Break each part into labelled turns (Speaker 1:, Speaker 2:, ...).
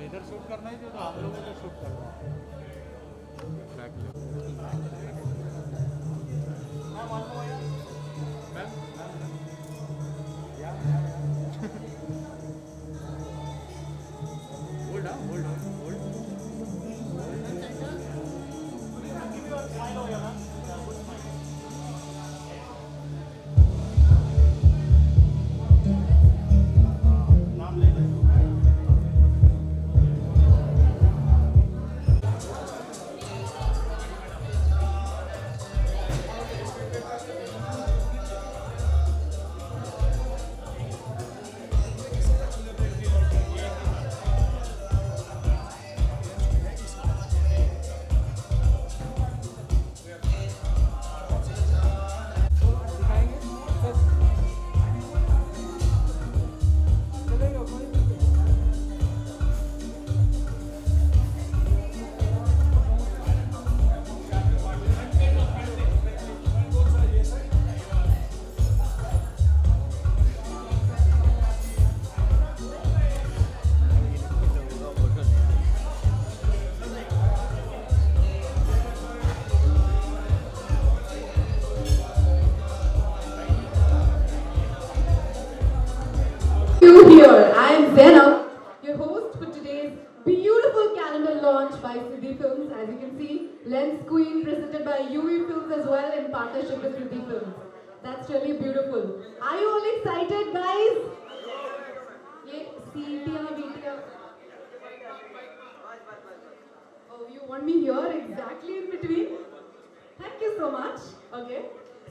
Speaker 1: इधर शूट करना ही तो हम लोगों को शूट करना है। Hold on, hold on, hold on.
Speaker 2: Here, I am Zainab, your host for today's beautiful calendar launch by Siddhi Films. As you can see, Lens Queen presented by UV Films as well in partnership with Siddhi Films. That's really beautiful. Are you all excited, guys? Ye seetiyan, beetiyan. Oh, you want me here exactly in between? Thank you so much. Okay.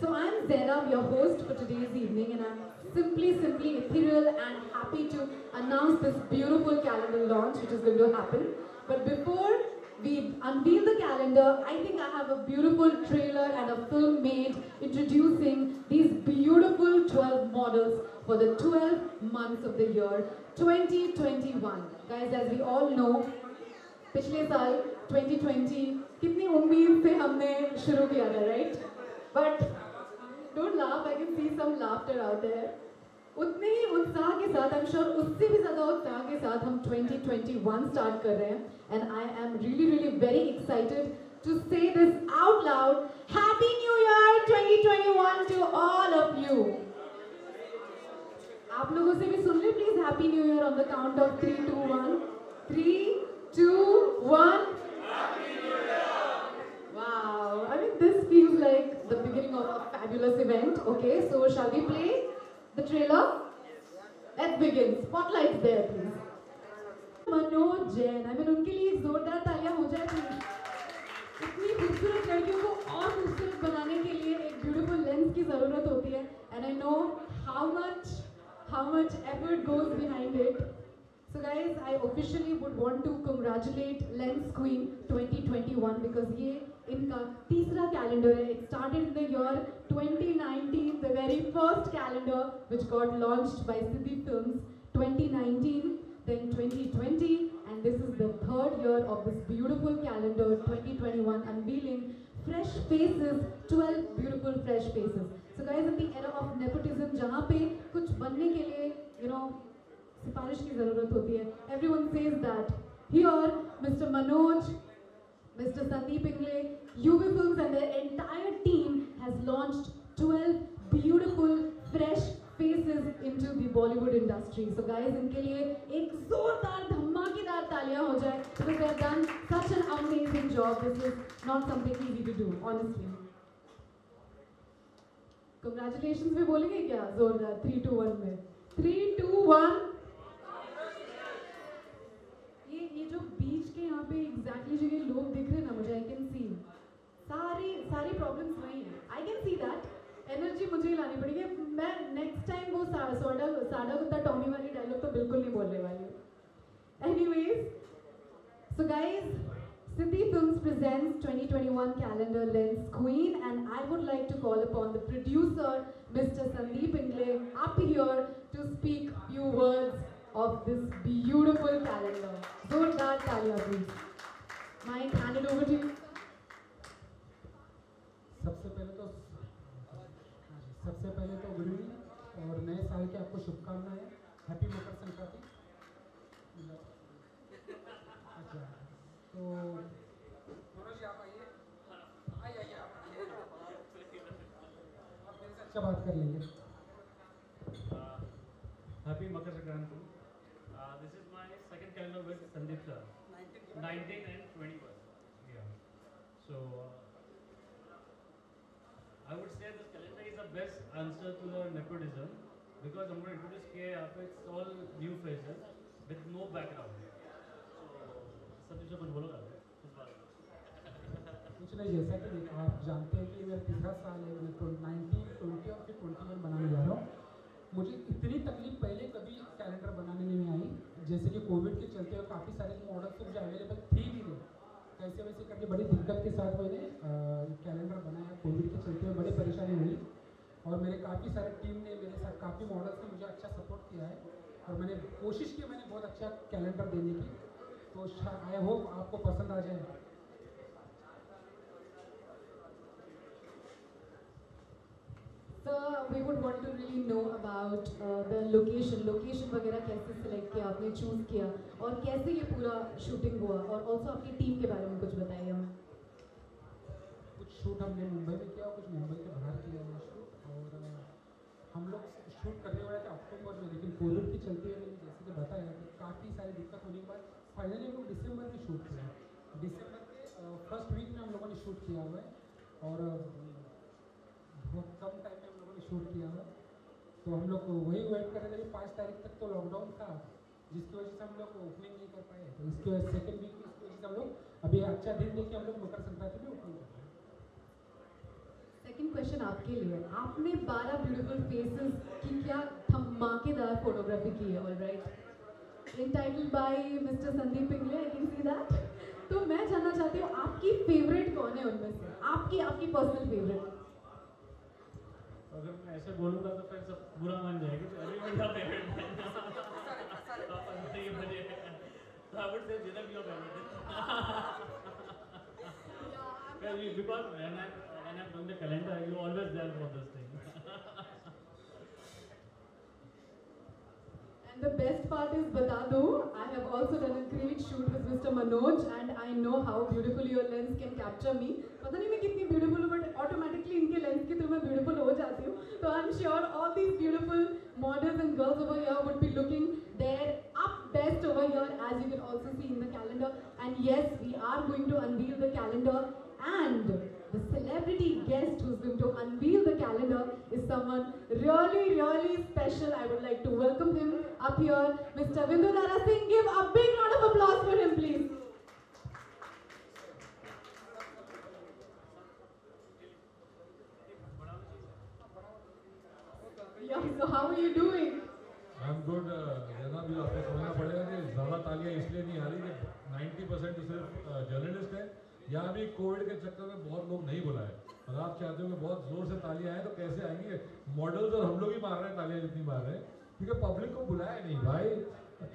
Speaker 2: So I'm Zainab, your host for today's evening, and I'm simply ethereal and happy to announce this beautiful calendar launch which is going to happen. But before we unveil the calendar, I think I have a beautiful trailer and a film made introducing these beautiful 12 models for the 12 months of the year 2021. Guys, as we all know, पिछले साल 2020 कितनी उम्मीद से हमने शुरू किया था, right? But don't laugh, I can see some laughter out there. उतने ही उत्साह के साथ, I'm sure उससे भी ज़्यादा उत्साह के साथ हम 2021 start कर रहे हैं, and I am really very excited to say this out loud. Happy New Year 2021 to all of you. आप लोगों से भी सुन ले please. Happy New Year on the count of 3, 2, 1. 3, 2, 1. Wow, I mean this feels like the beginning of a fabulous event. Okay, so shall we play the trailer? Let's begin. Spotlights there, please. Manoj Jain, I mean उनके लिए एक जोरदार तालियां हो जाए please. इतनी खूबसूरत लड़कियों को और खूबसूरत बनाने के लिए एक beautiful lens की ज़रूरत होती है, and I know how much effort goes behind it. So guys, I officially would want to congratulate Lens Queen 2021 because ये इनका तीसरा calendar है. It started in the year 2019, the very first calendar which got launched by Siddhi Films 2019, then 2020, and this is the third year of this beautiful calendar 2021 unveiling fresh faces, 12 beautiful fresh faces. So guys, in the era of nepotism, जहाँ पे कुछ बनने के लिए, you know, सिफारिश की ज़रूरत होती है. Everyone says that. Here, Mr. Manoj, Mr. Sandeep Ingle, UV Films and their entire team has launched 12 beautiful, fresh faces into the Bollywood industry. So guys, इनके लिए एक जोरदार धमाकेदार तालियां हो जाए because they have done such an amazing job. This is not something easy to do, honestly. Congratulations भी बोलेंगे क्या जोरदार 3, 2, 1 में? 3, 2, 1. ये जो बीच के यहाँ पे एग्जैक्टली जो ये लोग दिख रहे हैं ना मुझे, आई कैन सी सारी प्रॉब्लम्स वही हैं. आई कैन सी दैट. एनर्जी मुझे ही लानी पड़ेगी. मैं नेक्स्ट टाइम वो साडा कुत्ता टॉमी वाली डायलॉग तो बिल्कुल नहीं बोलने वाली हूँ. Anyways, so guys, Siddhi Films presents 2021 calendar Lens Queen, and I would like to call upon the producer, Mr. Sandeep Ingle, up here to speak few words of this beautiful calendar. Zordar taaliyan please. Mike, hand it over to you.
Speaker 3: सबसे पहले तो सबसे पहले तो good evening और नए साल की आपको शुभकामनाएं। हैप्पी मकर संक्रांति। अच्छा, तो मनोज जी आप आइए, आइए आप आइए, आप मेरे से अच्छा बात कर लेंगे।
Speaker 4: Happy Makar Sankranti. This is my second calendar with Sandeep sir. 19 and 21. Yeah. So I would say this calendar is the best answer to the nepotism because I'm going to introduce K up. It's all new faces with no background. So Sandeep sir कुछ बोलोगा इस बारे में?
Speaker 3: कुछ नहीं, जैसा कि आप जानते हैं कि मेरा तीसरा साल है, मैं 19, 20 और फिर 21 बनाने जा रहा हूँ। मुझे इतनी तकलीफ पहले कभी कैलेंडर बनाने में नहीं आई, जैसे कि कोविड के चलते हुए काफ़ी सारे मॉडल्स तो मुझे अवेलेबल थी भी नहीं, कैसे वैसे करके बड़ी दिक्कत के साथ मैंने कैलेंडर बनाया। कोविड के चलते हुए बड़ी परेशानी हुई और मेरे काफ़ी सारे टीम ने मेरे साथ काफ़ी मॉडल्स ने मुझे अच्छा सपोर्ट किया है और मैंने कोशिश की, मैंने बहुत अच्छा कैलेंडर देने की, तो आई होप आपको पसंद आ जाए।
Speaker 2: So we would want to really know about the location वगैरह कैसे सिलेक्ट किया आपने, चूज किया और कैसे ये पूरा शूटिंग हुआ, और ऑल्सो आपकी टीम के बारे में कुछ बताइए हमें।
Speaker 3: कुछ शूट हमने मुंबई में किया और कुछ मुंबई के बाहर किया है शूट, और हम लोग शूट करने वाले थे अक्टूबर में, लेकिन कोविड के चलते हुए मैंने जैसे कि बताया कि काफ़ी सारी दिक्कत होने के बाद फाइनली हम लोग दिसंबर में शूट किया। दिसंबर के फर्स्ट वीक में हम लोगों ने शूट किया हुआ है और बहुत कम टाइम में हम लोगों ने शूट किया हुआ है, तो हम लोग वही वेट कर रहे थे। 5 तारीख तक तो लॉकडाउन था, जिसकी वजह से हम लोग ओपनिंग नहीं कर पाए, तो इसकी वजह से सेकेंड वीक में इसकी वजह से हम लोग अभी अच्छा दिन देख के हम लोग मकर संक्रांति में ओपनिंग कर रहे हैं।
Speaker 2: सेकंड क्वेश्चन आपके लिए, आपने 12 ब्यूटीफुल फेसेस की क्या धमाकेदार फोटोग्राफी की है, alright, entitled by mister Sandeep Pingale, I can see that. तो मैं जानना चाहती हूँ आपकी फेवरेट कौन है उनमें से, आपकी पर्सनल फेवरेट।
Speaker 4: अगर मैं ऐसे बोलूँगा तो फिर सब बुरा मान जाएगी, तो एवरीवन का फेवरेट है। So I would say Jinab your favorite. Because when I'm doing the calendar, you always there for this thing.
Speaker 2: And the best part is, bata do, I have also done a great shoot with Mr. Manoj and I know how beautifully your lens can capture me. पता नहीं मैं कितनी beautiful हूँ, but automatically इनके lens के through मैं beautiful हो जाती हूँ. So I'm sure all these beautiful models and girls over here would be looking their up best over here, as you can also see in the calendar. And yes, we are going to unveil the calendar, and the celebrity guest who's going to unveil the calendar is someone really special. I would like to welcome him up here, Mr. Vindu Dara Singh. Give a big round of applause for him, please. Yeah, so how are you doing?
Speaker 5: I'm good. जनाब ये आपको समझना पड़ेगा कि ज़्यादा तालियां इसलिए नहीं आ रही कि 90% तो सिर्फ जर्नलिस्ट हैं। यहाँ भी कोविड के चक्कर में बहुत लोग नहीं बुलाए, और आप चाहते हो कि बहुत जोर से तालियां आए, तो कैसे आएंगे? मॉडल्स और हम लोग ही मार रहे हैं तालियां, जितनी मार रहे हैं, क्योंकि पब्लिक को बुलाया नहीं। भाई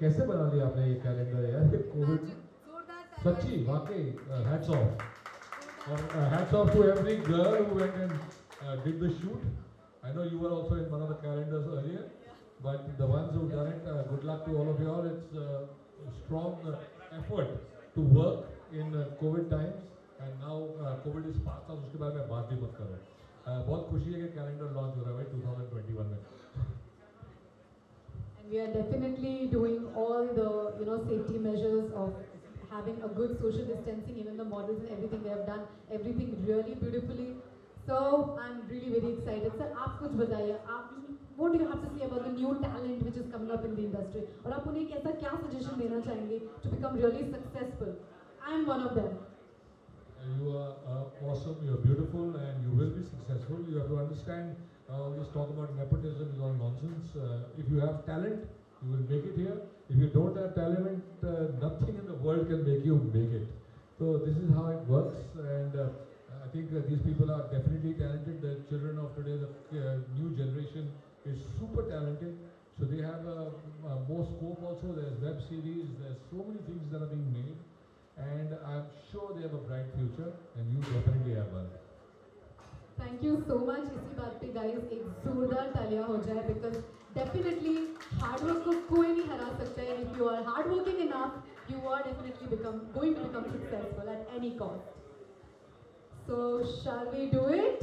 Speaker 5: कैसे बना लिया आपने ये कैलेंडर यार, कोविड सच्ची वाकई हैट्स ऑफ, और hats off to every girl who went and did the shoot. I know you were also in one of the calendars earlier, but the ones who done it, good luck to all of you all. It's a strong effort to work in COVID times, and now COVID is past, और उसके बारे में बात भी मत करो. बहुत खुशी है कि कैलेंडर लॉन्च हो रहा है भाई 2021 में.
Speaker 2: And we are definitely doing all the safety measures of having a good social distancing. Even the models and everything, they have done everything really beautifully. So I'm really very excited. Sir, आप कुछ बताइए, आप what do you have to say about the new talent which is coming up in the industry? और आप उन्हें कैसा क्या suggestion देना चाहेंगे to become really successful? I'm one of them.
Speaker 5: You are awesome, you are beautiful, and you will be successful. You have to understand, all this talk about nepotism is all nonsense. If you have talent, you will make it here. If you don't have talent, nothing in the world can make you make it. So this is how it works, and I think these people are definitely talented. The children of today, the new generation is super talented. So they have more scope also. There's web series, there's so many things that are being made. And I'm sure they have a bright future, and you definitely have one.
Speaker 2: Thank you so much. इसी बात पे guys एक जोरदार तालियां हो जाए because definitely hard work को कोई नहीं हरा सकता है. If you are hard working enough you are definitely going to become successful at any cost. So shall we do it?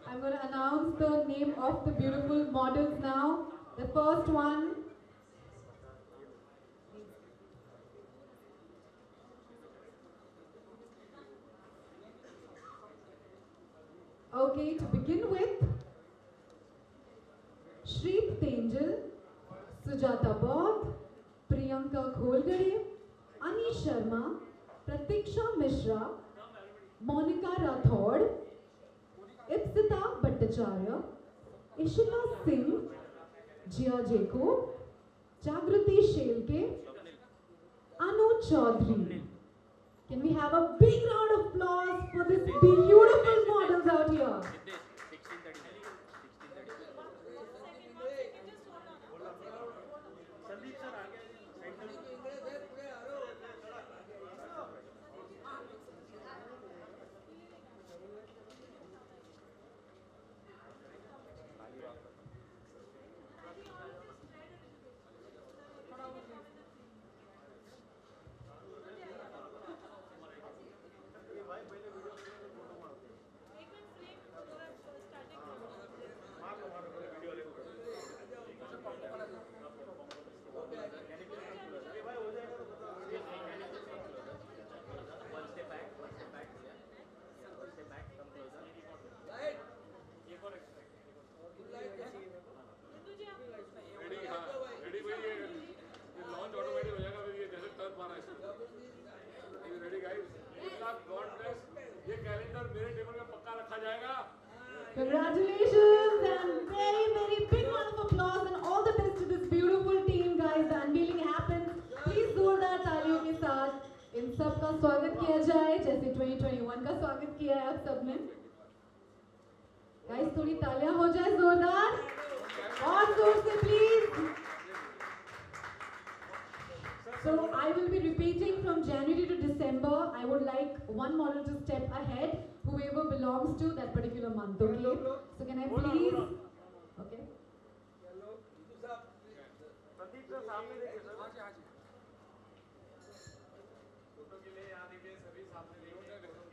Speaker 2: I'm going to announce the name of the beautiful models now. The first one. Okay, to begin with, Shreet Tenjal, Sujata Bodh, Priyanka Kholgade, Ani Sharma, Pratiksha Mishra, Monica Rathod, Ipsita Bhattacharya, Ishita Singh, Jia Jacob, Jagruti Shelke, Anu Chaudhary. Can we have a big round of applause for this beautiful models out here? Congratulations and very big round of applause and all the best to this beautiful team guys. The unveiling happens. Please जोरदार तालियों के साथ इन सब का स्वागत किया जाए जैसे 2021 का स्वागत किया है आप सबने. Guys थोड़ी तालियां हो जाए जोरदार और जोर से please. So I will be repeating from January to December. I would like one model to step ahead, whoever belongs to that particular month, okay? So can I please? Okay.
Speaker 1: Prateek sir सामने देखिए sir.
Speaker 5: Photo के लिए यहाँ देखिए सभी सामने देखिए.